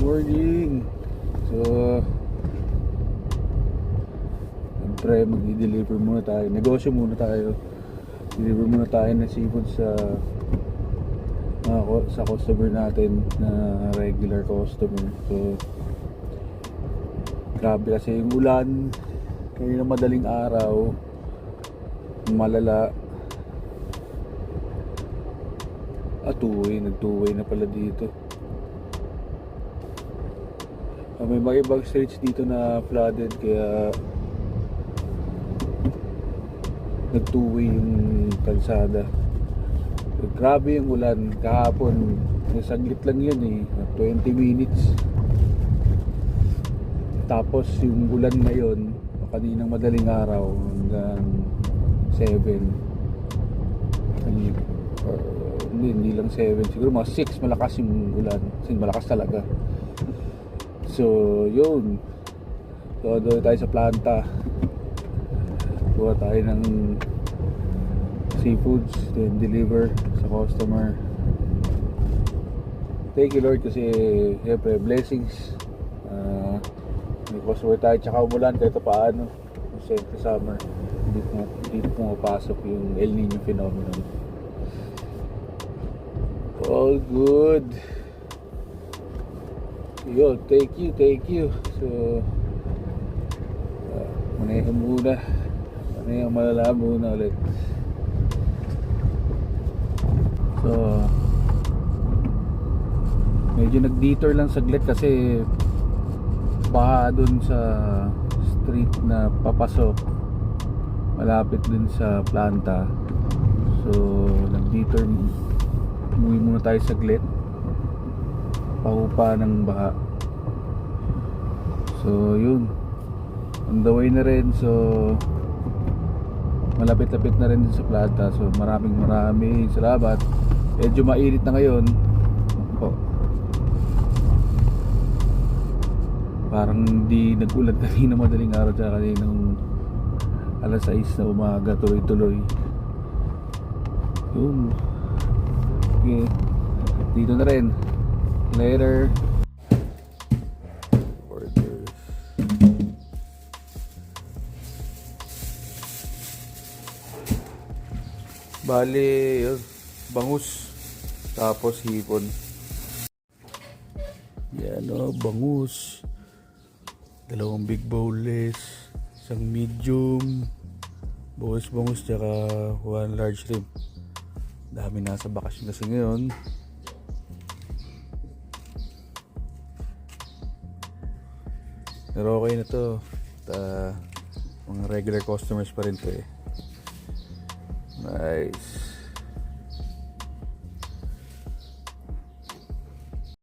Morning. So, siyempre mag-deliver muna tayo. Negosyo muna tayo. Deliver muna tayo ng seafood sa customer natin na regular customer. So, grabe kasi yung ulan. Kanina madaling araw. Malala. Nag-two-way na pala dito. May mga ibang streets dito na flooded kaya nag-two-way yung kalsada. Grabe yung ulan kahapon, saglit lang yun 20 minutes. Tapos yung ulan ngayon kaninang madaling araw hanggang 7 hindi lang 7, siguro mga 6 malakas yung ulan, malakas talaga. So yun, doon tayo sa planta, kuha tayo ng seafoods, then deliver sa customer. Thank you Lord kasi siyempre blessings. May customer tayo tsaka umulan kahit paano. Siyempre summer, hindi pumapasok yung El Nino phenomenon. All good. Yo, thank you. So manayahan muna, malala muna ulit. So medyo nag-detour lang saglit kasi baha dun sa street na papasok malapit dun sa planta. So nag-detour, umuwi muna tayo saglit, pahupa ng baha. So yun, on the way na rin. So malapit-lapit na rin sa planta. So maraming salamat. Medyo mainit na ngayon. Parang hindi nag-ulan kanina madaling araw tsaka kaninang alas 6 na umaga, tuloy-tuloy. Yun. Okay, dito na rin. Later. Orders. Bali yun, bangus tapos hipon. Yan bangus, 2 big bowls, 1 medium bangus tsaka 1 large shrimp. Dami nasa bakasyon kasi ngayon. Pero okay na to. Mga regular customers pa rin to Nice.